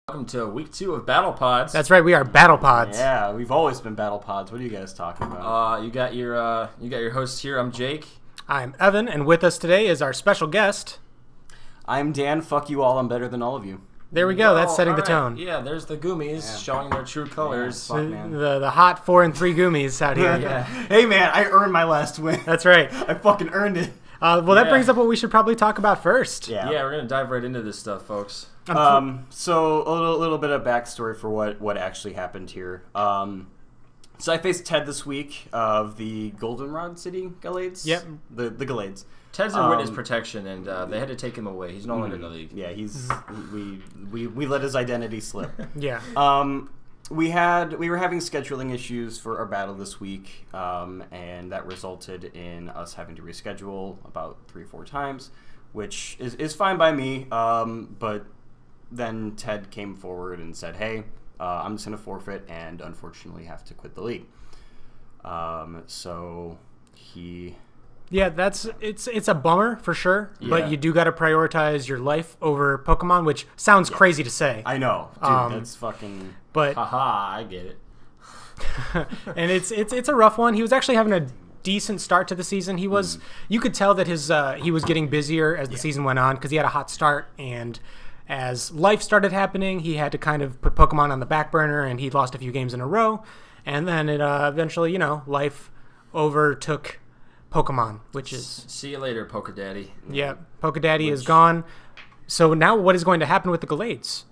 Welcome to week 2 of Battle Pods. That's right, we are Battle Pods. Yeah, we've always been Battle Pods. What are you guys talking about? You got your host here. I'm Jake. I'm Evan, and with us today is our special guest. I'm Dan. Fuck you all. I'm better than all of you. There we go. That's setting the tone. Yeah, there's the Goomies showing their true colors. Yeah, fuck, man. The hot 4 and 3 Goomies out here. Yeah. Hey, man, I earned my last win. That's right. I fucking earned it. That brings up what we should probably talk about first. Yeah, we're gonna dive right into this stuff, folks. So a little bit of backstory for what actually happened here. So I faced Ted this week of the Goldenrod City Gallades. Yep. The Gallades. Ted's in witness protection, and they had to take him away. He's no longer in the league. Yeah, we let his identity slip. Yeah. We were having scheduling issues for our battle this week, and that resulted in us having to reschedule about 3 or 4 times, which is fine by me. But then Ted came forward and said, "Hey, I'm just gonna forfeit and unfortunately have to quit the league." So he. Yeah, it's a bummer for sure, but you do got to prioritize your life over Pokemon, which sounds crazy to say. I know, dude. That's fucking. But haha, I get it. and it's a rough one. He was actually having a decent start to the season. He was you could tell that he was getting busier as the season went on because he had a hot start, and as life started happening, he had to kind of put Pokemon on the back burner, and he lost a few games in a row, and then it eventually, life overtook Pokemon, which is... See you later, Pokedaddy. Yeah, Pokedaddy is gone. So now what is going to happen with the Gallades?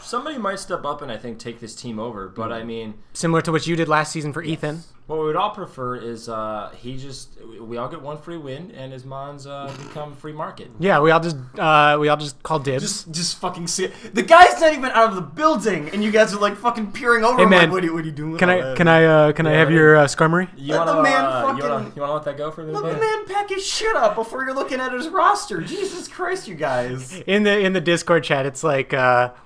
Somebody might step up and I think take this team over, but I mean... Similar to what you did last season for Ethan. What we would all prefer is we all get one free win and his mons become free market. Yeah, we all just call dibs. Just fucking see it. The guy's not even out of the building, and you guys are like fucking peering over. Hey, man, like, what are you doing? Can I have your Skarmory? You Let wanna, the man you wanna let that go for a minute? Let the man pack his shit up before you're looking at his roster. Jesus Christ, you guys. In the Discord chat, it's like,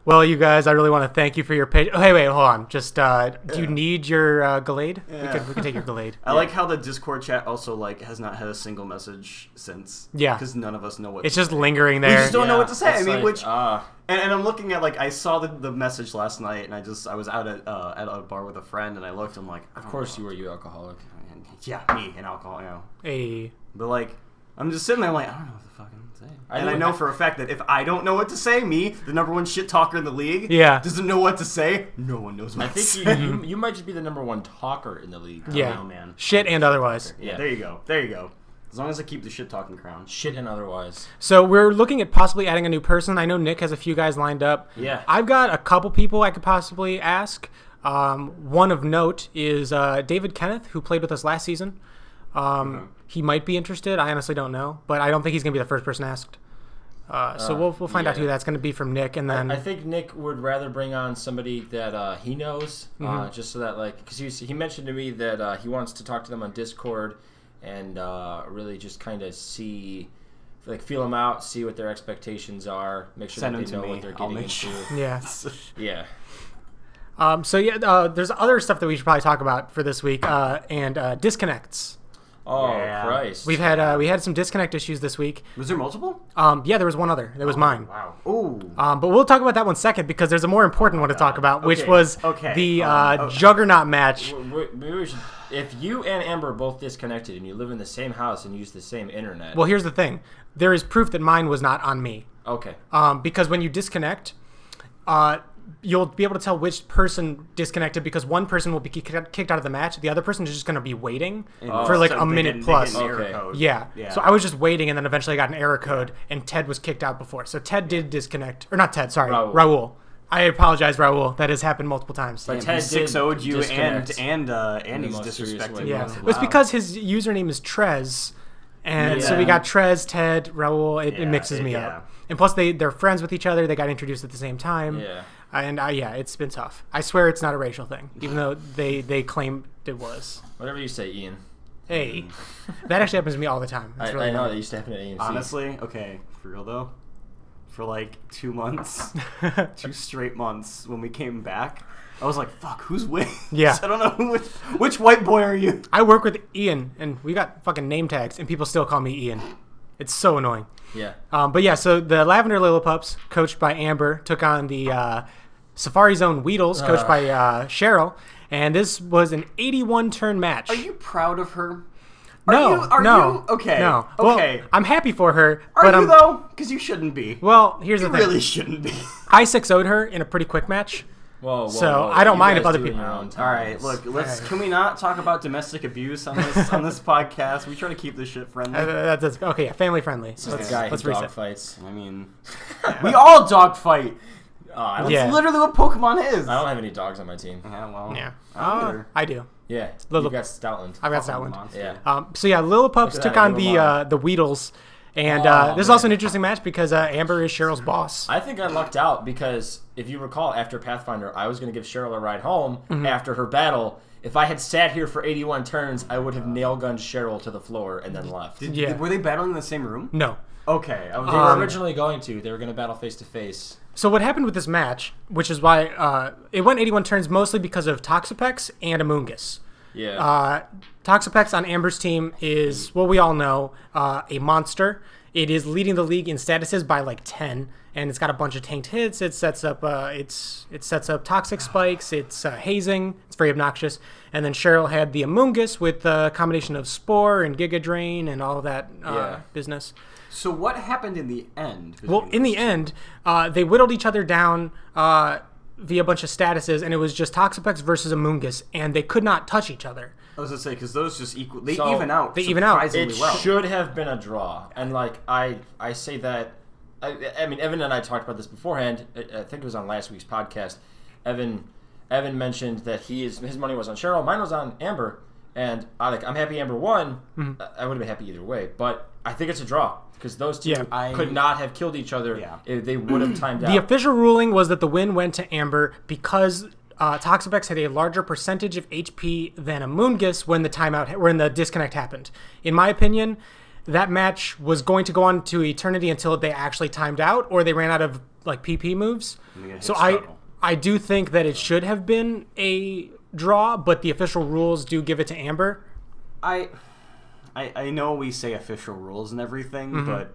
well, you guys, I really want to thank you for your page. Oh, hey, wait, hold on. Just, do you need your Gallade? Yeah. We can take your Gallade. I like how the Discord chat also has not had a single message since. Yeah. Because none of us know what. It's just lingering there. We just don't know what to say. I mean, like, and I'm looking at I saw the message last night, and I was out at a bar with a friend, and I looked. I'm like, of course you were, you alcoholic. Yeah, me and alcohol, Hey. But I'm just sitting there, I don't know what to fucking say. I know for a fact that if I don't know what to say, me, the number 1 shit talker in the league, doesn't know what to say, no one knows what to say. I think you might just be the number 1 talker in the league. Yeah, know, man. Shit and otherwise. Yeah, there you go. As long as I keep the shit talking crown. Shit and otherwise. So we're looking at possibly adding a new person. I know Nick has a few guys lined up. Yeah. I've got a couple people I could possibly ask. One of note is David Kenneth, who played with us last season. He might be interested. I honestly don't know, but I don't think he's going to be the first person asked. So we'll find out who that's going to be from Nick, and then I think Nick would rather bring on somebody that he knows, just so that because he mentioned to me that he wants to talk to them on Discord and really just kind of see, feel them out, see what their expectations are, make sure that they know what they're getting into. Yeah. Yeah. There's other stuff that we should probably talk about for this week, and disconnects. Oh, yeah. Christ. We had some disconnect issues this week. Was there multiple? There was one other. That was mine. Wow. Ooh. But we'll talk about that one second because there's a more important one to talk about, which was the Juggernaut match. Maybe we should, if you and Amber are both disconnected and you live in the same house and use the same internet. Well, here's the thing. There is proof that mine was not on me. Okay. Because when you disconnect, you'll be able to tell which person disconnected because one person will be kicked out of the match. The other person is just going to be waiting for a minute plus. Okay. Yeah. So I was just waiting, and then eventually I got an error code, and Ted was kicked out before. So Ted did disconnect. Or not Ted, sorry. Raul. I apologize, Raul. That has happened multiple times. But Ted 6-0'd you disconnect and he's disrespecting you. Yeah. It's because his username is Trez, and so we got Trez, Ted, Raul. It mixes me up. And plus, they're friends with each other. They got introduced at the same time. Yeah. And it's been tough. I swear it's not a racial thing, even though they claim it was. Whatever you say, Ian. Hey, that actually happens to me all the time. I know that used to happen at AMC. Honestly, okay, for real though, for 2 months, 2 straight months when we came back, I was like, fuck, who's winning? Yeah. I don't know which white boy are you? I work with Ian, and we got fucking name tags, and people still call me Ian. It's so annoying. Yeah. But yeah, so the Lavender Lillipups, coached by Amber, took on the Safari Zone Weedles, coached by Cheryl, and this was an 81-turn match. Are you proud of her? No. Okay. No. Okay. Well, I'm happy for her. Are you though? Because you shouldn't be. Well, here's the You thing. really shouldn't be. I 6-0'd her in a pretty quick match. Whoa, So, I don't You mind guys if other do it in people- your own All right, times. look. Let's. Alright. Can we not talk about domestic abuse on this on this podcast? We try to keep this shit friendly. That's okay, yeah, family friendly. This is the guy who let's dog reset. fights. I mean, we all dogfight. I Yeah. That's literally what Pokemon is. don't have any dogs on my team. Yeah, well. Yeah. Either. I do. Yeah. Lil- You got Stoutland. I've got Fucking Stoutland. monster. Yeah. So yeah, Lillipups Look at took that, on give 'em the Weedles, and Oh, this is man. also an interesting match because Amber is Cheryl's boss. I think I lucked out because if you recall, after Pathfinder, I was going to give Cheryl a ride home after her battle. If I had sat here for 81 turns, I would have nail gunned Cheryl to the floor and then left. Yeah. Were they battling in the same room? No. Okay. I was They were originally going to. They were going to battle face to face. So what happened with this match, which is why it went 81 turns, mostly because of Toxapex and Amoonguss. Yeah. Toxapex on Amber's team is, well, we all know, a monster. It is leading the league in statuses by like 10, and it's got a bunch of tanked hits. It sets up toxic spikes. It's hazing. It's very obnoxious. And then Cheryl had the Amoonguss with a combination of Spore and Giga Drain and all that business. So what happened in the end? Well, in the end, they whittled each other down via a bunch of statuses, and it was just Toxapex versus Amoonguss, and they could not touch each other. I was gonna say because those just equal. They So, even out. they even out. surprisingly It well. should have been a draw. And, like, I say that... I mean, Evan and I talked about this beforehand. I think it was on last week's podcast. Evan mentioned that his money was on Cheryl. Mine was on Amber. And I'm happy Amber won. I would have been happy either way. But I think it's a draw. Because those two could not have killed each other if they would have timed out. The official ruling was that the win went to Amber because Toxapex had a larger percentage of HP than Amoonguss when the disconnect happened. In my opinion, that match was going to go on to eternity until they actually timed out or they ran out of like PP moves. So I do think that it should have been a draw, but the official rules do give it to Amber. I know we say official rules and everything, but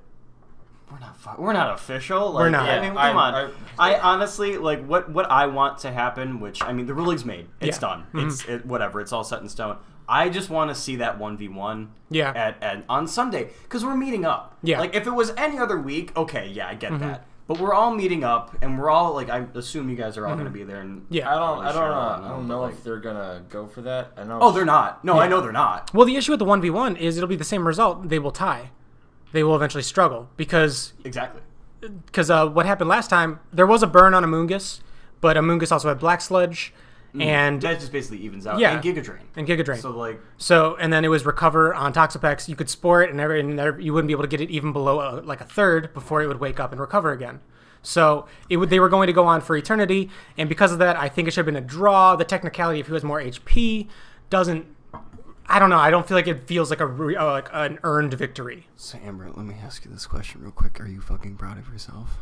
we're not official. Like, We're not. I mean, come on. I honestly like what I want to happen. Which I mean, the ruling's made. It's done. It's whatever. It's all set in stone. I just want to see that 1v1 at on Sunday because we're meeting up. Yeah. Like if it was any other week, okay, yeah, I get that. But we're all meeting up, and we're all like, I assume you guys are all going to be there. And Yeah. I don't know if they're gonna go for that. I know. Oh, they're not. No, I know they're not. Well, the issue with the 1v1 is it'll be the same result. They will tie. They will eventually struggle because Exactly. what happened last time, there was a burn on Amoonguss, but Amoonguss also had Black Sludge, and That just basically evens out. Yeah. And Giga Drain. Giga Drain. So like, And then it was recover on Toxapex. You could spore it, and you wouldn't be able to get it even below a third before it would wake up and recover again. So they were going to go on for eternity, and because of that, I think it should have been a draw. The technicality, if he has more HP, doesn't. I don't know. I don't feel like it feels like an earned victory. So Amber, let me ask you this question real quick. Are you fucking proud of yourself?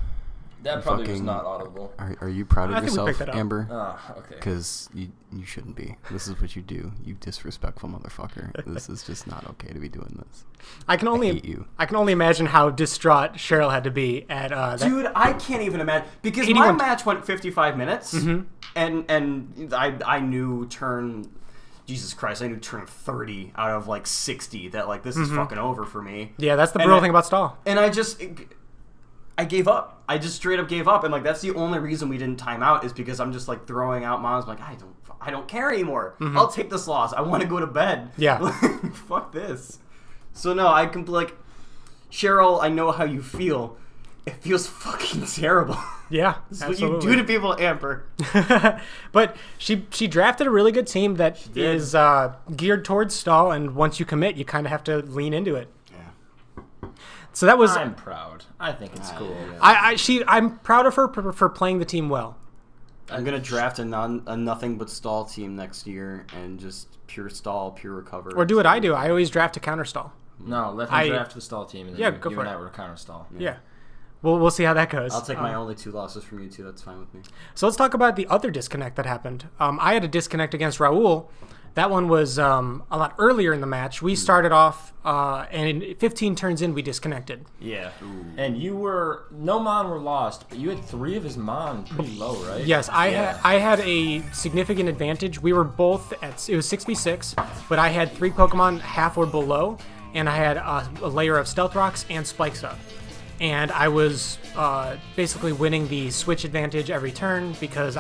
That probably was not audible. Are you proud of I think we yourself, picked that up. Amber? Okay. Because you shouldn't be. This is what you do. You disrespectful motherfucker. This is just not okay to be doing this. I hate you. I can only imagine how distraught Cheryl had to be at that. Dude, I can't even imagine because 81 my match went 55 minutes, and I knew turn. Jesus Christ, I knew turn 30 out of like 60 that like this is fucking over for me. Yeah, that's the brutal thing about stall. And I gave up. I just straight up gave up, and like that's the only reason we didn't time out is because I'm just like throwing out mons. Like I don't care anymore. I'll take this loss. I want to go to bed. Yeah. Fuck this. So no, I can like Cheryl. I know how you feel. It feels fucking terrible. Yeah, This is what you do to people, Amber. But she drafted a really good team that is geared towards stall, and once you commit, you kind of have to lean into it. Yeah. So that was. I'm proud. I think it's cool. Yeah. I'm proud of her for playing the team well. I'm gonna draft a nothing but stall team next year and just pure stall, pure recover. Or do what I do. I always draft a counter stall. No, let him draft the stall team, and then go you for and it. I were counter stall. Yeah. We'll see how that goes. I'll take my only 2 losses from you too. That's fine with me. So let's talk about the other disconnect that happened. I had a disconnect against Raul That one was a lot earlier in the match. We started off, and in 15 turns in, we disconnected. Yeah. Ooh. And no mon were lost, but you had 3 of his mon pretty low, right? Yes, I had a significant advantage. We were both it was 6v6, but I had 3 Pokemon half or below, and I had a layer of Stealth Rocks and Spikes up. And I was basically winning the switch advantage every turn because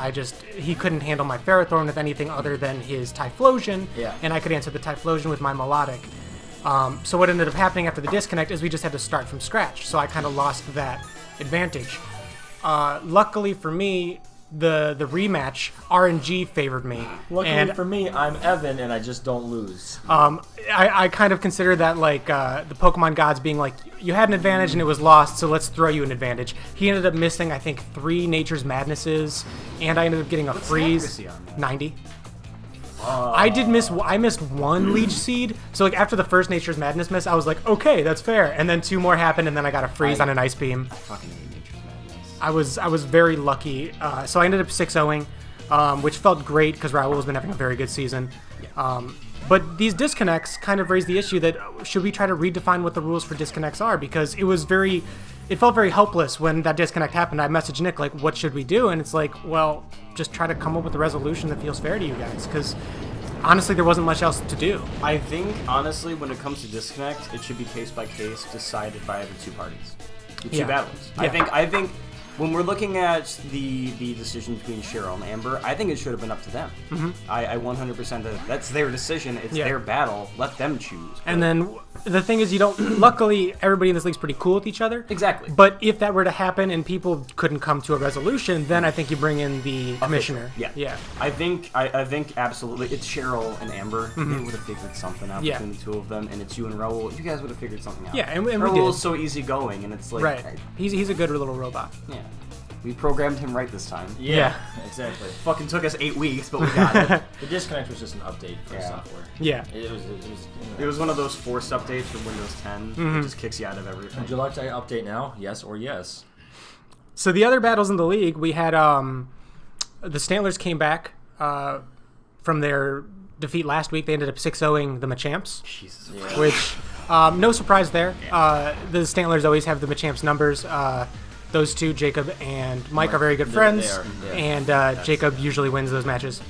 he couldn't handle my Ferrothorn with anything other than his Typhlosion, and I could answer the Typhlosion with my Melodic. So what ended up happening after the disconnect is we just had to start from scratch, so I kind of lost that advantage. Luckily for me, the rematch, RNG favored me. Luckily for me, I'm Evan, and I just don't lose. I kind of consider that like the Pokemon gods being like, you had an advantage and it was lost, so let's throw you an advantage. He ended up missing, I think, 3 Nature's Madnesses, and I ended up getting a freeze. 90. I missed 1 Leech Seed, so like after the first Nature's Madness miss, I was like, okay, that's fair. And then 2 more happened, and then I got a freeze on an Ice Beam. I fucking hate Nature's Madness. I was very lucky. So I ended up 6-0ing, which felt great because Raul has been having a very good season. But these disconnects kind of raise the issue that should we try to redefine what the rules for disconnects are? Because it felt very helpless when that disconnect happened. I messaged Nick, like, what should we do? And it's like, well, just try to come up with a resolution that feels fair to you guys. Because honestly, there wasn't much else to do. I think, honestly, when it comes to disconnect, it should be case by case, decided by the 2 parties. The 2 battles. Yeah. I think when we're looking at the decision between Cheryl and Amber, I think it should have been up to them. Mm-hmm. I 100% that's their decision. It's their battle. Let them choose. And then the thing is, luckily, everybody in this league's pretty cool with each other. Exactly. But if that were to happen and people couldn't come to a resolution, then I think you bring in the commissioner. Yeah. I think absolutely it's Cheryl and Amber. Mm-hmm. They would have figured something out between the 2 of them, and it's you and Raul. You guys would have figured something out. Yeah, and we did. Raul's so easygoing, and it's like... Right. He's a good little robot. Yeah. We programmed him right this time. Yeah, exactly. Fucking took us 8 weeks, but we got it. The disconnect was just an update for the software. Yeah. It was one of those forced updates for Windows 10. Mm-hmm. It just kicks you out of everything. Would you like to update now? Yes or yes? So the other battles in the league, we had the Stantlers came back from their defeat last week. They ended up 6-0ing the Machamps. Jesus. Yeah. Which, no surprise there. The Stantlers always have the Machamps numbers. Those 2, Jacob and Mike, are very good friends, and Jacob usually wins those matches.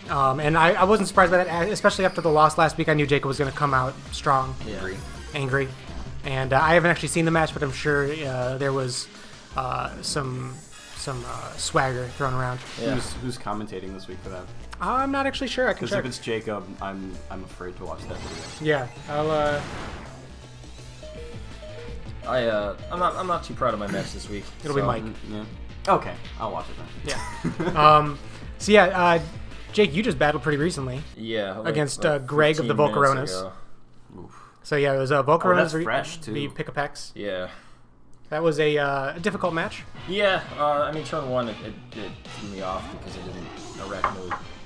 And I wasn't surprised by that, especially after the loss last week. I knew Jacob was going to come out strong, angry. And I haven't actually seen the match, but I'm sure there was some swagger thrown around. Yeah. Who's commentating this week for that? I'm not actually sure. I can check. Because if it's Jacob, I'm afraid to watch that video. Yeah, I'll. I'm not too proud of my match this week. It'll be Mike. Yeah. Okay, I'll watch it then. Yeah. So yeah, Jake, you just battled pretty recently. Yeah. Like, against Greg of the Volcaronas. So yeah, it was Volcaronas v Pick-a-Pex. Yeah. That was a difficult match. Yeah. I mean, turn 1 it threw me off because it didn't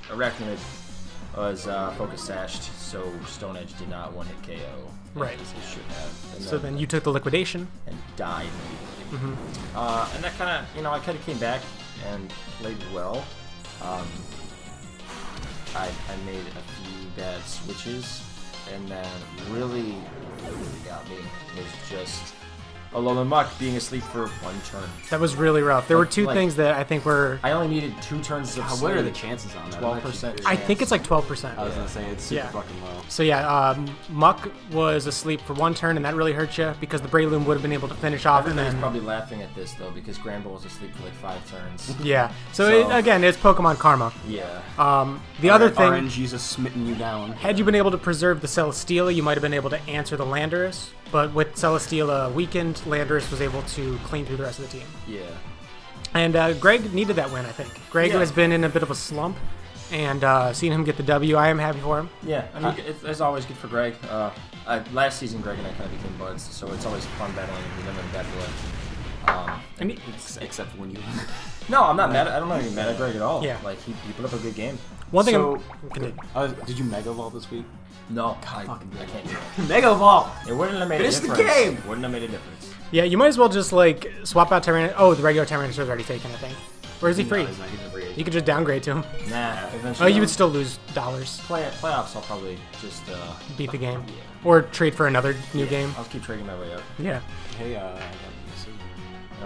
Arachnid was focus sashed, so Stone Edge did not one-hit KO. Right. As it should have. And so then you took the liquidation. And died immediately. Mm-hmm. And that kind of, I kind of came back and played well. I made a few bad switches, and then really got me was just Alolan Muck being asleep for 1 turn. That was really rough. There were 2 things that I think were... I only needed 2 turns of sleep. What are the chances on that? 12%. I think it's like 12%. I was going to say, it's super fucking low. So yeah, Muck was asleep for 1 turn, and that really hurt you because the Breloom would have been able to finish off. Everybody's probably laughing at this, though, because Granbull was asleep for like 5 turns. Yeah. So again, it's Pokemon karma. Yeah. The other thing... RNG's has smitten you down. Had you been able to preserve the Celesteela, you might have been able to answer the Landorus. But with Celesteela weakened, Landorus was able to clean through the rest of the team. Yeah. And Greg needed that win, I think. Greg has been in a bit of a slump, and seeing him get the W, I am happy for him. Yeah, I mean, it's always good for Greg. Last season, Greg and I kind of became buds, so it's always fun battling him in bad blood. Except for when you... No, I'm not mad. I don't know if you're mad at Greg at all. Yeah. Like, he put up a good game. One thing did you Mega Evolve this week? No, I can't do it. Mega Evolve! It wouldn't have made a difference. Finish the game! Wouldn't have made a difference. Yeah, you might as well just, like, swap out Tyranitar. Oh, the regular Tyranitar is already taken, I think. Or is he free? No, he's not. He's a free agent. You could just downgrade to him. Nah. Oh, Eventually. you would still lose dollars. Playoffs. I'll probably just Beat the game. Yeah. Or trade for another new game. I'll keep trading my way up. Yeah. Hey, I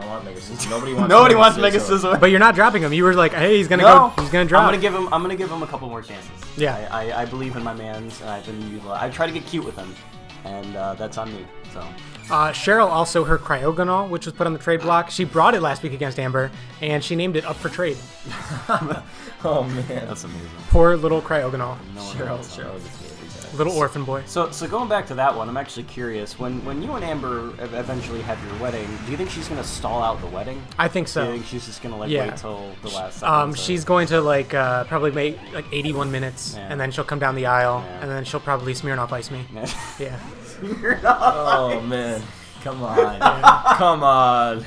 don't want Mega Scissors. Nobody wants Mega Scissor. But you're not dropping him. You were like, hey, he's gonna go. He's gonna drop. I'm gonna give him a couple more chances. Yeah. I believe in my man's, and I try to get cute with him, and that's on me. So. Cheryl also her cryogonal, which was put on the trade block. She brought it last week against Amber, and she named it up for trade. Oh man, That's amazing. Poor little cryogonal. Cheryl. Little orphan boy. So going back to that one, I'm actually curious. When you and Amber eventually have your wedding, do you think she's gonna stall out the wedding? I think Do so. you think she's just gonna Yeah. wait till the last second? She's going to probably make 81 minutes, Yeah. and then she'll come down the aisle, Yeah. and then she'll probably Smirnoff Ice me. Yeah. Oh man, come on, come on.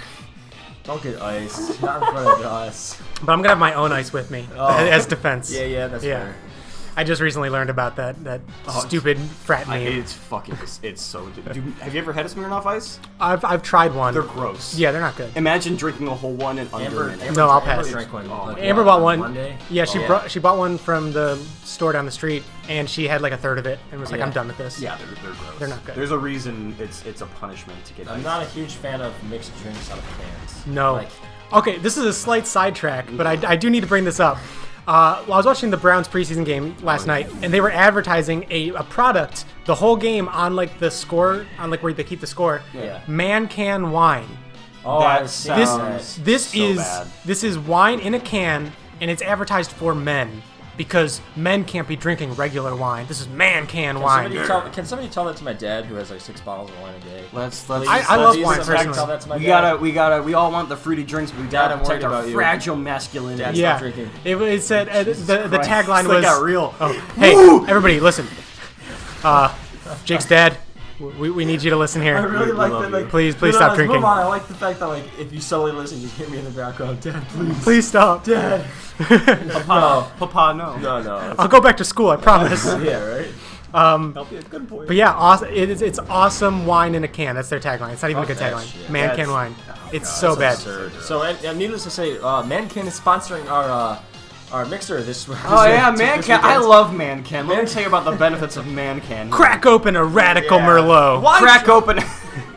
Don't get iced. Not in front of us. But I'm gonna have my own ice with me as defense. Yeah, that's fair. I just recently learned about that stupid frat name. It's so. Have you ever had a Smirnoff Ice? I've tried one. They're gross. Yeah, they're not good. Imagine drinking a whole one in under a minute. No, I'll pass. Amber drank one. Amber bought one. Monday? Yeah, she bought one from the store down the street, and she had like a third of it, and was like, "I'm done with this." Yeah, they're gross. They're not good. There's a reason it's a punishment to get. I'm not a huge fan of mixed drinks out of cans. No. Like, Okay, this is a slight sidetrack, but I do need to bring this up. I was watching the Browns preseason game last night, and they were advertising a product the whole game on like the score, on like where they keep the score. Yeah. Man can wine. oh, That I've seen sounds- that. This so is bad. this is wine in a can, and it's advertised for men because men can't be drinking regular wine. This is man can wine. Can somebody tell that to my dad who has like 6 bottles of wine a day? Let's. I love Please, wine somebody personally. Tell that to my dad. We all want the fruity drinks, but we gotta I'm worried protect our about you. fragile masculinity. Dad's Yeah, not drinking. it said the Christ. tagline This was. got real. Oh, hey, everybody, listen. Jake's dad, we need you to listen I here. really like love that. you. Like, Please you know, stop let's drinking. Move on. I like the fact that like if you solely listen, just hear me in the background. Dad, please. Please stop. Dad. Papa, no. No. I'll go back to school, I promise. Yeah, right. Help you. Good point. But yeah, awesome. It's awesome wine in a can. That's their tagline. It's not even a good Fuck that tagline. shit. Man That's- can wine. It's so bad. Absurd. So, and needless to say, Mankin is sponsoring our mixer this. Oh yeah, this Mancan. I weekend. love Mancan. Let me tell you about the benefits of Mancan. Crack open a radical Yeah. Merlot. Why Crack open.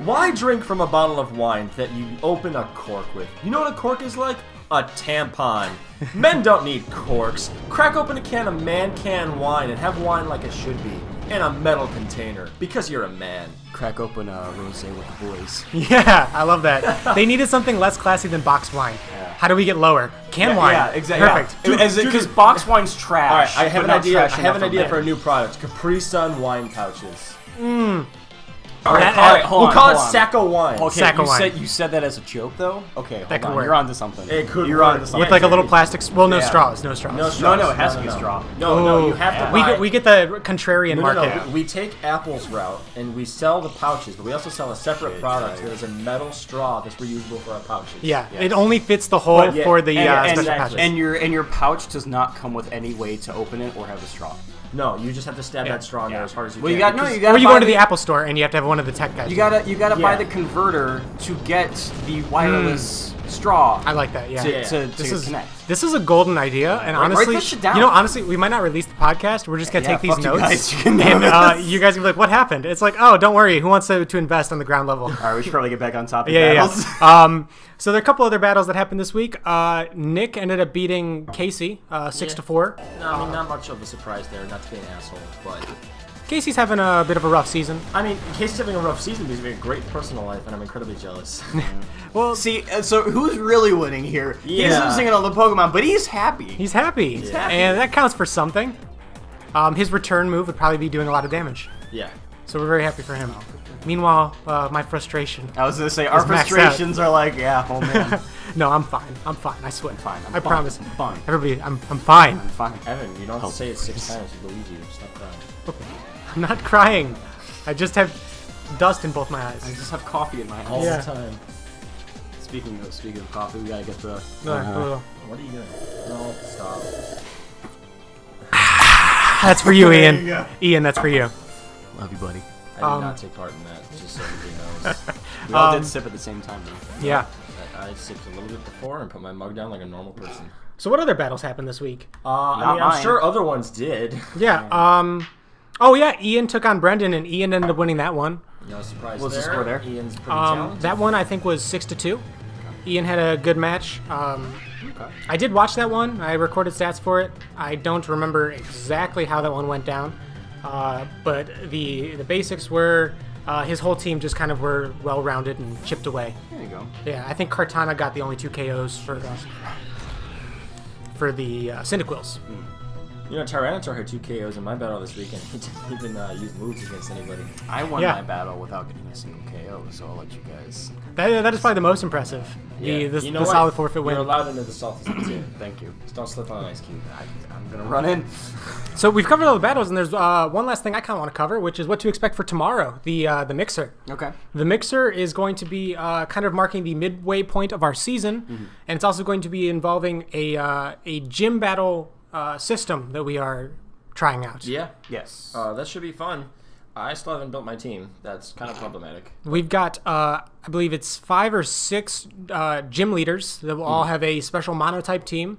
Why drink from a bottle of wine that you open a cork with? You know what a cork is like? A tampon. Men don't need corks. Crack open a can of man can wine and have wine like it should be. In a metal container. Because you're a man. Crack open a rosé with the boys. Yeah, I love that. They needed something less classy than boxed wine. Yeah. How do we get lower? Can wine. Yeah, exactly. Perfect. Because box wine's trash. Alright, I have but an not idea. trash I have an enough idea men. for a new product. Capri Sun wine pouches. That- Alright, hold We'll on, call hold it on. Sacco wine. Okay, Sack of you wine. said that as a joke though? Okay, hold That could on. work. You're onto something. It could You're work. onto something. With like a little plastic. Well, no Yeah. straws. No straws. No straws. No, it has to be a straw. No, you Ooh. have to We buy. get the contrarian No, market. we take Apple's route and we sell the pouches, but we also sell a separate product that is a metal straw that's reusable for our pouches. Yeah, Yes. it only fits the hole But yeah, for the And, special exactly. pouches. and your pouch does not come with any way to open it or have a straw. No, you just have to stab that straw in there as hard as you Well, can. you got because- you got. Or you go into the Apple store and you have to have one of the tech guys. You gotta buy Yeah. the converter to get the wireless straw. I like that. Yeah. to This is connect. this is a golden idea, and Write honestly, this shit down. you know, honestly, we might not release the podcast. We're just gonna Yeah, take these fuck you notes, guys. You can and know this. you guys will be like, "What happened?" It's like, "Oh, don't worry. Who wants to invest on the ground level?" All right, we should probably get back on topic. Yeah, battles. yeah. So there are a couple other battles that happened this week. Nick ended up beating Casey 6-4. No, I mean, not much of a surprise there, not to be an asshole, but... Casey's having a bit of a rough season. I mean, Casey's having a rough season because he's having a great personal life, and I'm incredibly jealous. Well, See, so who's really winning here? He's Yeah. losing it on the Pokemon, but he's happy. he's happy, happy. and that counts for something. His return move would probably be doing a lot of damage, Yeah. so we're very happy for him. Meanwhile, my frustration. I was gonna say our It's maxed frustrations are like, yeah, oh man, No, I'm fine. I'm fine. I swear. fine. I promise. I'm fine. Everybody, I'm fine. I'm fine. Evan, you don't have to say it 6 times. We believe you. Stop crying. I'm not crying. I just have dust in both my eyes. I just have coffee in my All house. Yeah. the time. Speaking of coffee, we gotta get the. What are you doing? No, stop. That's for you, Ian. Ian, that's for you. Love you, buddy. I did not take part in that, just so everybody knows. We all did sip at the same time, though. Yeah. I sipped a little bit before and put my mug down like a normal person. So what other battles happened this week? I'm mine. sure other ones did. Yeah. Oh yeah, Ian took on Brendan, and Ian ended up winning that one. No surprise What's there. the score there? Ian's pretty talented. That one I think was 6-2. Ian had a good match. Okay. I did watch that one. I recorded stats for it. I don't remember exactly how that one went down, but the basics were his whole team just kind of were well-rounded and chipped away. There you go. Yeah, I think Cartana got the only 2 KOs for the Cyndaquils. You know, Tyranitar had 2 KOs in my battle this weekend. He didn't even use moves against anybody. I won Yeah. my battle without getting a single KO, so I'll let you guys. That is probably the most impressive. You know The what? solid forfeit win. You're allowed into the salty too. Thank you. Just don't slip on an ice cube. I'm gonna run in. So we've covered all the battles, and there's one last thing I kind of want to cover, which is what to expect for tomorrow, the Mixer. Okay. The Mixer is going to be kind of marking the midway point of our season, and it's also going to be involving a gym battle system that we are trying out. Yeah. Yes. That should be fun. I still haven't built my team. That's kind of problematic. We've got, I believe it's 5 or 6 gym leaders that will all have a special monotype team.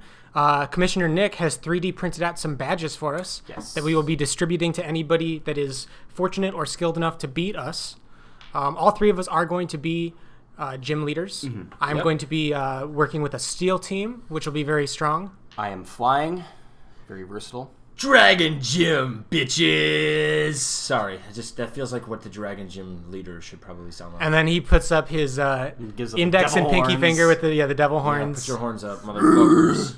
Commissioner Nick has 3D printed out some badges for us that we will be distributing to anybody that is fortunate or skilled enough to beat us. All 3 of us are going to be gym leaders. I'm going to be working with a steel team, which will be very strong. I am flying. Very versatile. Dragon Gym, bitches! Sorry, that feels like what the Dragon Gym leader should probably sound like. And then he puts up his Gives up index the and devil pinky horns. finger with the devil Yeah, horns. put your horns up, motherfuckers.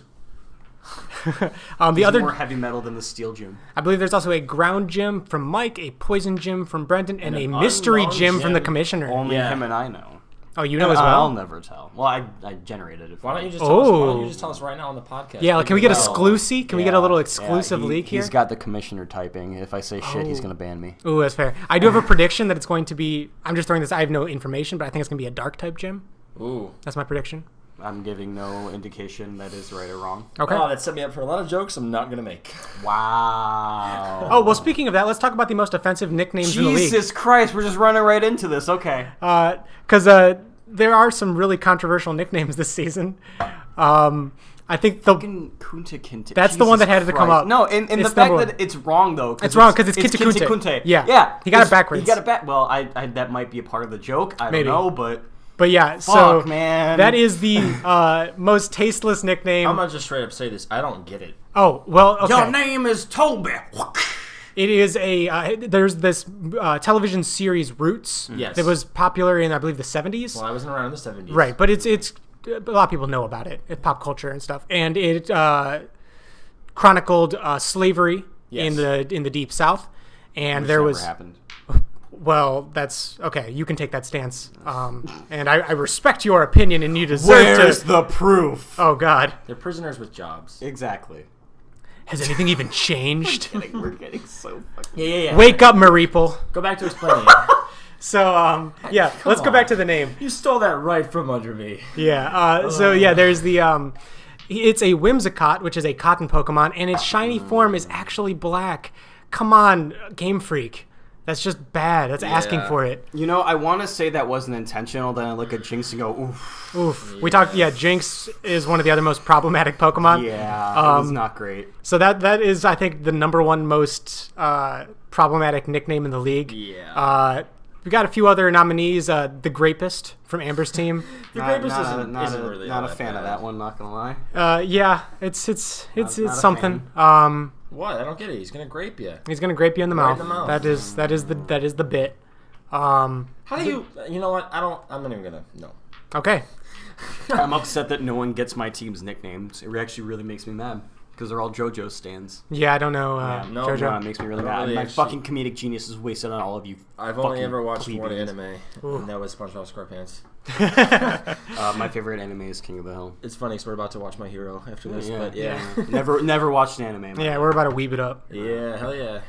The He's other, more heavy metal than the steel gym. I believe there's also a ground gym from Mike, a poison gym from Brendan, and a an mystery unknown gym from the gym. commissioner. Only Yeah. him and I know. Oh, you know as I'll well? never tell. Well, I generated it. For Why don't him. you just tell us? Why don't Oh. you just tell us right now on the podcast? Yeah, can we get Well, exclusive? Can we get a little Yeah, exclusive leak here? He's got the commissioner typing. If I say shit, he's Oh. gonna ban me. Ooh, that's fair. I do have a prediction that it's going to be. I'm just throwing this. I have no information, but I think it's going to be a dark type gym. Ooh. That's my prediction. I'm giving no indication that is right or wrong. Okay. Oh, that set me up for a lot of jokes I'm not gonna make. Wow. Oh well, speaking of that, let's talk about the most offensive nicknames in the league. Jesus Christ, we're just running right into this. Okay. Because there are some really controversial nicknames this season. I think the Fucking Kunta Kinte. That's the one that had to come Christ. up. No, and the It's fact number that it's wrong though. It's wrong 'cause it's Kinte Kunte. Kunte. Yeah. Yeah. He got it It's- backwards. He got it back. Well, I that might be a part of the joke. I Maybe. don't know, but yeah, so fuck, man. that is the most tasteless nickname. I'm gonna just straight up say this. I don't get it. Oh well, okay. Your name is Toby. It is a there's this television series Roots Yes. that was popular in I believe the 70s. Well, I wasn't around in the 70s. Right, but it's a lot of people know about it. It's pop culture and stuff, and it chronicled slavery Yes. in the Deep South, and Which there never was happened. well, that's okay. You can take that stance, and I respect your opinion, and you deserve Where's to. the proof? Oh God, They're prisoners with jobs. Exactly. has anything even changed? We're getting so fucking. Yeah. Wake up, Mareeple. Go back to explaining it. So yeah, let's go on. back to the name. You stole that right from under me. Yeah. So yeah, there's the it's a Whimsicott, which is a cotton Pokemon, and its shiny form is actually black. Come on, Game Freak. That's just bad. That's asking Yeah. for it. You know, I want to say that wasn't intentional. Then I look at Jinx and go, oof. Oof. We talked. Yeah, Jinx is one of the other most problematic Pokemon. Yeah, it was not great. So that is, I think, the number one most problematic nickname in the league. Yeah. We got a few other nominees. The Grapist from Amber's team. The Grapus isn't really not all a fan bad. of that one. Not gonna lie. Yeah, it's not a something. What? I don't get it. He's gonna grape you. He's gonna grape you in the Right mouth. in the mouth. That is the bit. How do you? You know what? I'm not even gonna. No. Okay. I'm upset that no one gets my team's nicknames. It actually really makes me mad because they're all JoJo stands. Yeah, I don't know. no, JoJo. No, it makes me really Don't mad. really My actually- fucking comedic genius is wasted on all of you. I've only fucking ever watched one plebeians. anime, and that was SpongeBob SquarePants. My favorite anime is King of the Hill. It's funny because we're about to watch My Hero after this, but yeah. never watched an anime. Yeah, we're about to weeb it up. Yeah, hell yeah.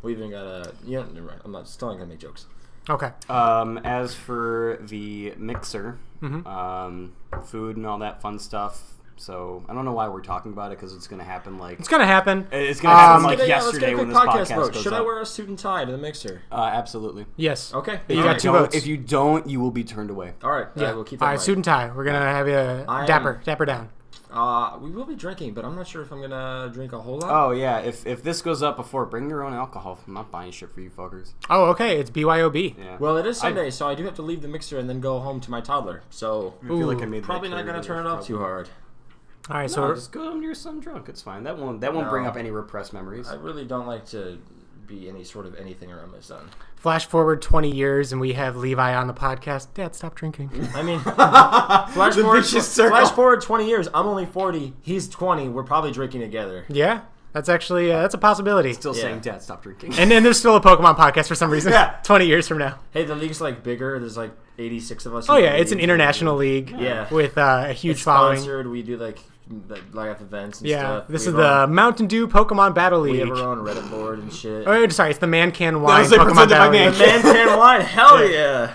We even got a. Yeah, never mind. I'm not still not gonna make jokes. Okay. As for the mixer, Mm-hmm. food and all that fun stuff, So I don't know why we're talking about it because it's going to happen It's going to happen. It's going to happen Let's yesterday get a when quick this podcast vote. goes Should up. I wear a suit and tie to the mixer? Absolutely. Yes. Okay. You got 2 votes. If you don't, you will be turned away. All right. Yeah. We'll keep that All in right, mind. suit and tie. We're going to have you dapper down. We will be drinking, but I'm not sure if I'm gonna drink a whole lot. Oh yeah, if this goes up before, bring your own alcohol. I'm not buying shit for you fuckers. Oh, okay. It's BYOB. Yeah. Well, it is Sunday, so I do have to leave the mixer and then go home to my toddler. So I feel like I made probably that not gonna clear, turn it up too hard. All right, No, so just go home to your son drunk. It's fine. That won't bring up any repressed memories. I really don't like to be any sort of anything around my son. flash forward 20 years and we have Levi on the podcast. Dad, stop drinking. I mean, flash forward 20 years. I'm only 40. He's 20. We're probably drinking together. Yeah, that's actually that's a possibility. Still saying, Dad, stop drinking. And then there's still a Pokemon podcast for some reason. Yeah. 20 years from now. Hey, the league's like bigger. There's like 86 of us. Oh yeah, it's an international league. Yeah. With a huge It's following. sponsored. We do like events and Yeah, stuff. this We is have our the own- Mountain Dew Pokemon Battle We League. have our own Reddit board and shit. Oh, sorry, it's the Man Can Wine was like Pokemon presented by Battle Man League. Man can wine. Hell yeah.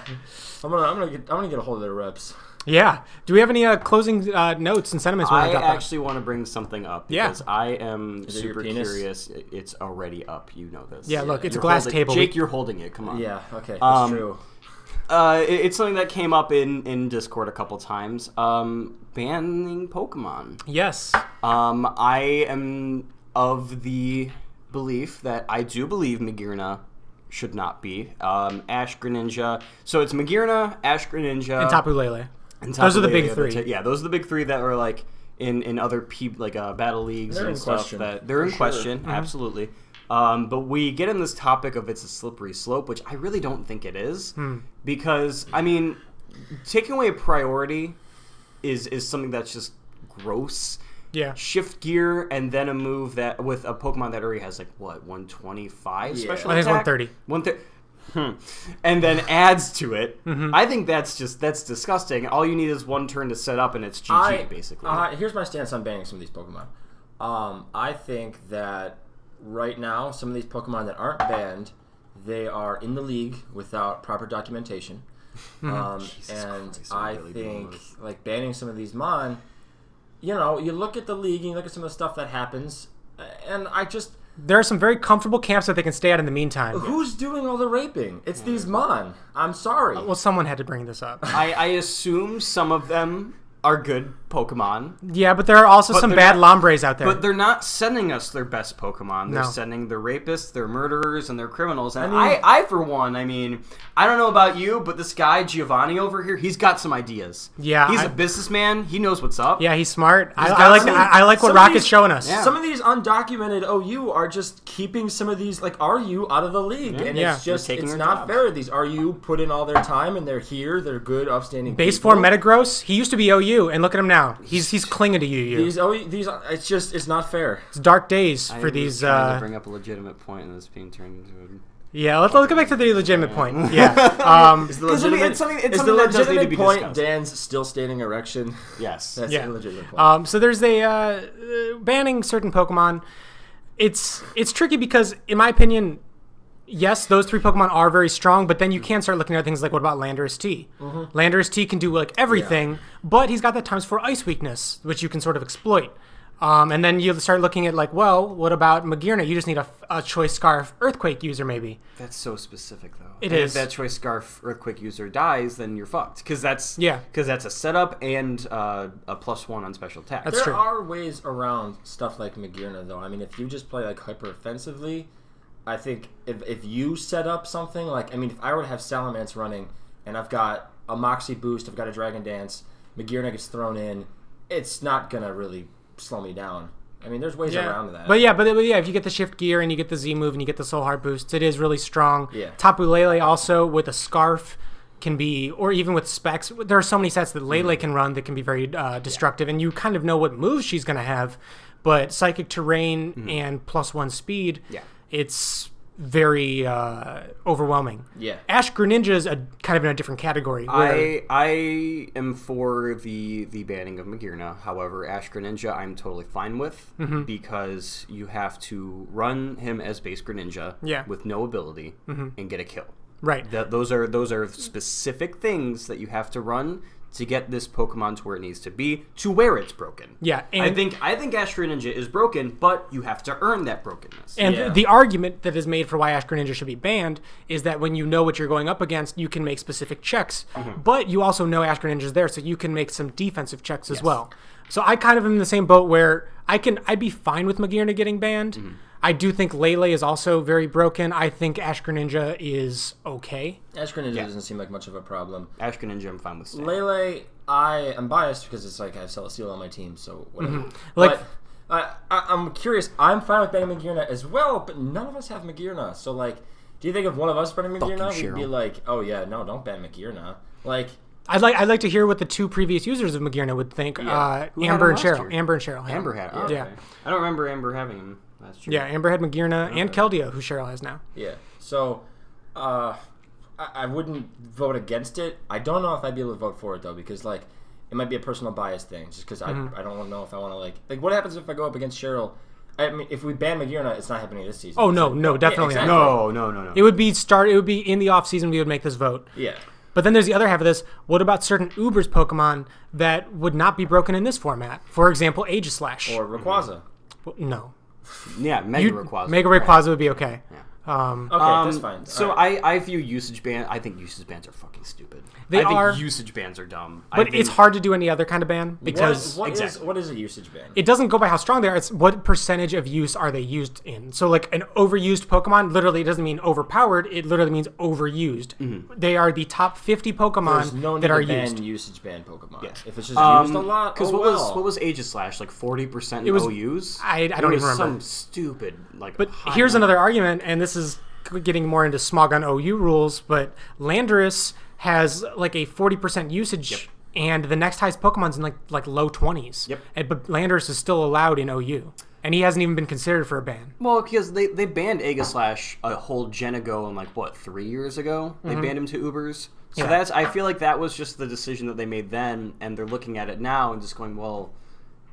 I'm gonna get a hold of their reps. Yeah. Do we have any closing notes and sentiments? we wanna I drop on? actually want to bring something up Yeah. because I am Is it your super penis? curious. It's already up. You know this. Yeah, look, it's a You're glass holding- table. Jake, you're holding it. Come on. Yeah. Okay. That's true. It's something that came up in Discord a couple times. Banning Pokemon. Yes. I am of the belief that I do believe Magearna should not be. Ash Greninja. So it's Magearna, Ash Greninja, And Tapu Lele. and Those are the Tapu big Lele, three. yeah, those are the big three that are like in other battle leagues They're and in stuff. question, That they're in for question, Mm-hmm. absolutely. But we get in this topic of it's a slippery slope, which I really don't think it is, Hmm. because I mean, taking away a priority is something that's just gross. Yeah. Shift gear and then a move that with a Pokemon that already has like what 125 Yeah. special I think it's attack? 130. 130. And then adds to it. Mm-hmm. I think that's disgusting. All you need is one turn to set up and it's GG basically. Here's my stance on banning some of these Pokemon. I think that right now, some of these Pokemon that aren't banned, they are in the league without proper documentation. And Christ, I I'm really think doing this. like banning some of these Mon, you look at the league and you look at some of the stuff that happens, and I just There are some very comfortable camps that they can stay at in the meantime. who's doing all the raping? It's these Mon. I'm sorry. Well, someone had to bring this up. I assume some of them are good Pokemon, Yeah, but there are also But some they're bad not- Lombres out there. but they're not sending us their best Pokemon. They're No. sending their rapists, their murderers, and their criminals. And I mean- I for one, I mean, I don't know about you, but this guy Giovanni over here, he's got some ideas. Yeah, he's a businessman. He knows what's up. Yeah, he's smart. got I like some- I like what some of Rocket's these- showing us. Yeah. Some of these undocumented OU are just keeping some of these like RU out of the league, and Yeah. it's just They're taking it's their not jobs. fair. These RU put in all their time, and they're here. They're good, upstanding. Base people. form Metagross, he used to be OU, and look at him now. He's clinging to UU. These it's not fair. It's dark days I for was these. trying to bring up a legitimate point, and this being turned into a... Yeah, let's get back to the legitimate point. Yeah. Is the Because, I mean, legitimate, it's something- it's is the something that does need to legitimate be point discussed. Dan's still standing erection? Yes. That's Yeah. a legitimate point. So there's a banning certain Pokemon. It's tricky because, in my opinion, yes, those three Pokemon are very strong, but then you can start looking at things like, what about Landorus T? Landorus T can do like everything, but he's got that times 4 ice weakness, which you can sort of exploit. And then you start looking at like, well, what about Magearna? You just need a Choice Scarf Earthquake user, maybe. That's so specific, though. It And is. If that Choice Scarf Earthquake user dies, then you're fucked. Because that's a setup and a +1 on special attack. That's There true. are ways around stuff like Magearna, though. I mean, if you just play like hyper offensively, I think if you set up something like, I mean, if I were to have Salamence running and I've got a Moxie boost, I've got a Dragon Dance, Magearna gets thrown in, it's not gonna really slow me down. I mean, there's ways around that. But if you get the Shift Gear and you get the Z move and you get the Soul Heart boost, it is really strong. Yeah. Tapu Lele also with a Scarf can be, or even with Specs, there are so many sets that Lele can run that can be very destructive, and you kind of know what moves she's going to have. But Psychic Terrain and +1 speed, it's very overwhelming. Yeah. Ash Greninja is kind of in a different category. Where, I am for the banning of Magearna. However, Ash Greninja I'm totally fine with because you have to run him as base Greninja with no ability and get a kill. right. Those are specific things that you have to run to get this Pokemon to where it needs to be, to where it's broken. Yeah, I think Ash Greninja is broken, but you have to earn that brokenness. And the argument that is made for why Ash Greninja should be banned is that when you know what you're going up against, you can make specific checks, but you also know Ash Greninja's there, so you can make some defensive checks as well. So I kind of am in the same boat where I'd be fine with Magearna getting banned. I do think Lele is also very broken. I think Ash Greninja is okay. Ash Greninja doesn't seem like much of a problem. Ash Greninja, I'm fine with staying. Lele, I am biased because it's like I have Celesteela on my team, so whatever. Like, but I'm curious. I'm fine with banning Magearna as well, but none of us have Magearna. So, like, do you think if one of us banning Magearna, we'd be like, oh, yeah, no, don't ban Magearna? Like... I'd like to hear what the two previous users of Magearna would think. Amber and Cheryl. Amber had him. Yeah. I don't remember Amber having him. That's true. Yeah, Amber had Magearna and Keldeo, who Cheryl has now. Yeah. So, I wouldn't vote against it. I don't know if I'd be able to vote for it, though, because, like, it might be a personal bias thing, just because I don't know if I want to, like, what happens if I go up against Cheryl? I mean, if we ban Magearna, it's not happening this season. Oh, no, definitely exactly. No. It would be in the off season we would make this vote. Yeah. But then there's the other half of this. What about certain Ubers Pokemon that would not be broken in this format? For example, Aegislash. Or Rayquaza. No. Yeah, Mega Rayquaza. Mega Rayquaza would be okay. Yeah. Okay, that's fine. So I view usage ban. I think usage bans are fucking stupid. I think usage bans are dumb. But it's hard to do any other kind of ban because what is a usage ban? It doesn't go by how strong they are. It's what percentage of use are they used in. So like an overused Pokemon, literally it doesn't mean overpowered. It literally means overused. They are the top 50 Pokemon that are used. Usage ban Pokemon. Yeah. If it's just used a lot, because what was Aegislash, like 40% OUs? I don't even remember. Some stupid like. But here's another argument, and this is getting more into Smogon OU rules, but Landorus has like a 40% usage, and the next highest Pokemon's in like low 20s. But Landorus is still allowed in OU, and he hasn't even been considered for a ban. Well, because they banned Aegislash a whole gen ago, and 3 years ago they banned him to Ubers. So I feel like that was just the decision that they made then, and they're looking at it now and just going, well,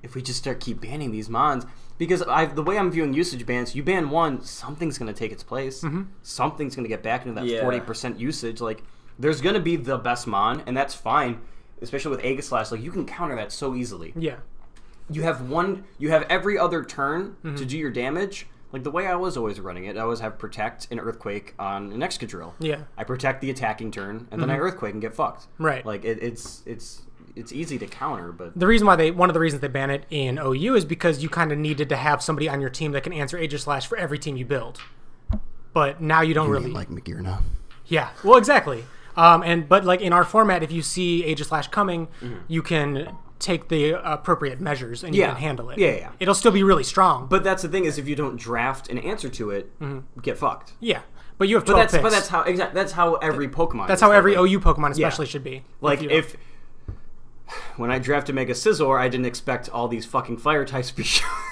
if we just keep banning these mons. Because the way I'm viewing usage bans, you ban one, something's going to take its place. Something's going to get back into that 40% usage. Like, there's going to be the best mon, and that's fine. Especially with Aegislash, like, you can counter that so easily. Yeah. You have every other turn to do your damage. Like, the way I was always running it, I always have Protect and Earthquake on an Excadrill. Yeah. I protect the attacking turn, and then I Earthquake and get fucked. Right. Like, it's easy to counter, but one of the reasons they ban it in OU is because you kind of needed to have somebody on your team that can answer Aegislash for every team you build. But now you don't really like Magearna. Yeah, well, exactly. But like in our format, if you see Aegislash coming, you can take the appropriate measures and you can handle it. Yeah. It'll still be really strong. But that's the thing is, if you don't draft an answer to it, get fucked. Yeah. But you have 12 picks. But that's how every Pokemon. That's how every OU Pokemon especially should be. Like if when I drafted Mega Scizor, I didn't expect all these fucking fire types to be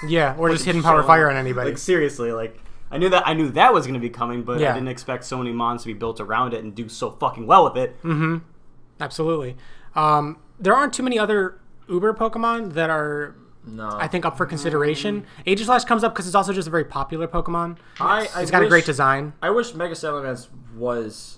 Yeah, or just hidden power fire on anybody. Like seriously, like I knew that was going to be coming, but I didn't expect so many mons to be built around it and do so fucking well with it. Absolutely. There aren't too many other Uber Pokemon that are I think up for consideration. Aegislash comes up because it's also just a very popular Pokemon. It's got a great design. I wish Mega Salamence was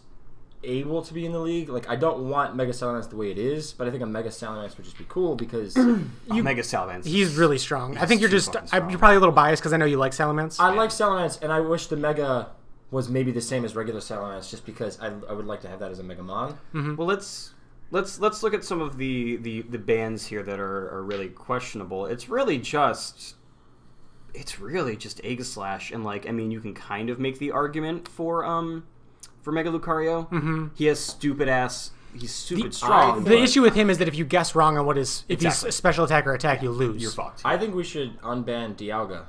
able to be in the league. Like, I don't want Mega Salamence the way it is, but I think a Mega Salamence would just be cool because Mega Salamence. He's really strong. I think you're probably a little biased because I know you like Salamence. I like Salamence, and I wish the Mega was maybe the same as regular Salamence, just because I would like to have that as a Mega Mon. Well, let's look at some of the bans here that are really questionable. It's really just Aegislash, and like, I mean, you can kind of make the argument for Mega Lucario. He has he's stupid strong. The issue with him is that if you guess wrong on if he's a special attack or attack, you lose. You're fucked. I think we should unban Dialga.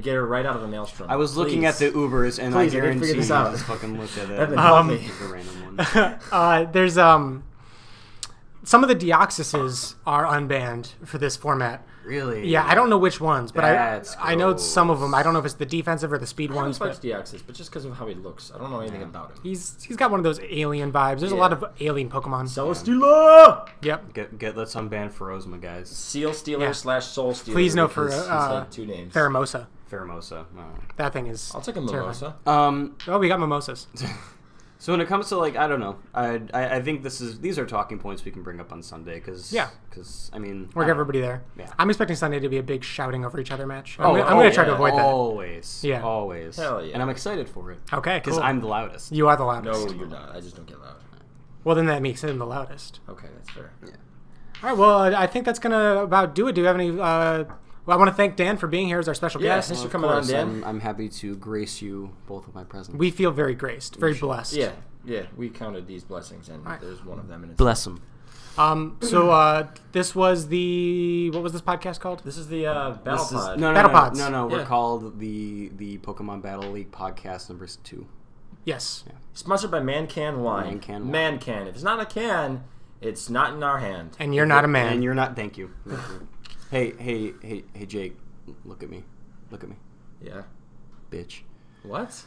Get her right out of the maelstrom. I was looking at the Ubers, and I guarantee you just fucking looked at it. It's a random one. There's some of the Deoxyses are unbanned for this format. Really? Yeah, I don't know which ones, but I know gross. some of them. I don't know if it's the defensive or the speed I ones. I like Deoxys, but just because of how he looks. I don't know anything about him. He's got one of those alien vibes. There's a lot of alien Pokemon. Celesteela! Yep. Let's unban Ferozma, guys. Seal Stealer / Soul Stealer. Please no for like two names. Pheromosa. Pheromosa. That thing is I'll take a Mimosa. Oh, we got mimosas. So when it comes to I don't know, I think these are talking points we can bring up on Sunday because I mean We'll get everybody there. Yeah. I'm expecting Sunday to be a big shouting over each other match. I'm going to try to avoid that. Always. Yeah. Always. Hell yeah. And I'm excited for it. Okay, Because cool. I'm the loudest. You are the loudest. No, you're not. I just don't get loud. Well, then that makes him the loudest. Okay, that's fair. Yeah. All right, well, I think that's going to about do it. Do you have any... I want to thank Dan for being here as our special guest. Thanks for Of coming on, course, Dan. I'm happy to grace you both with my presence. We feel very graced, very blessed. Yeah, we counted these blessings, and there's one of them. And it's Bless them. So this was the... What was this podcast called? This is the Battle Pod. Battle Pods. No. We're Yeah. called the Pokemon Battle League podcast number 2. Yes. Yeah. Sponsored by Man Wine. Man Can. If it's not a can, it's not in our hand. And you're not a man. And you're not. Thank you. Hey, Jake. Look at me. Yeah. Bitch. What?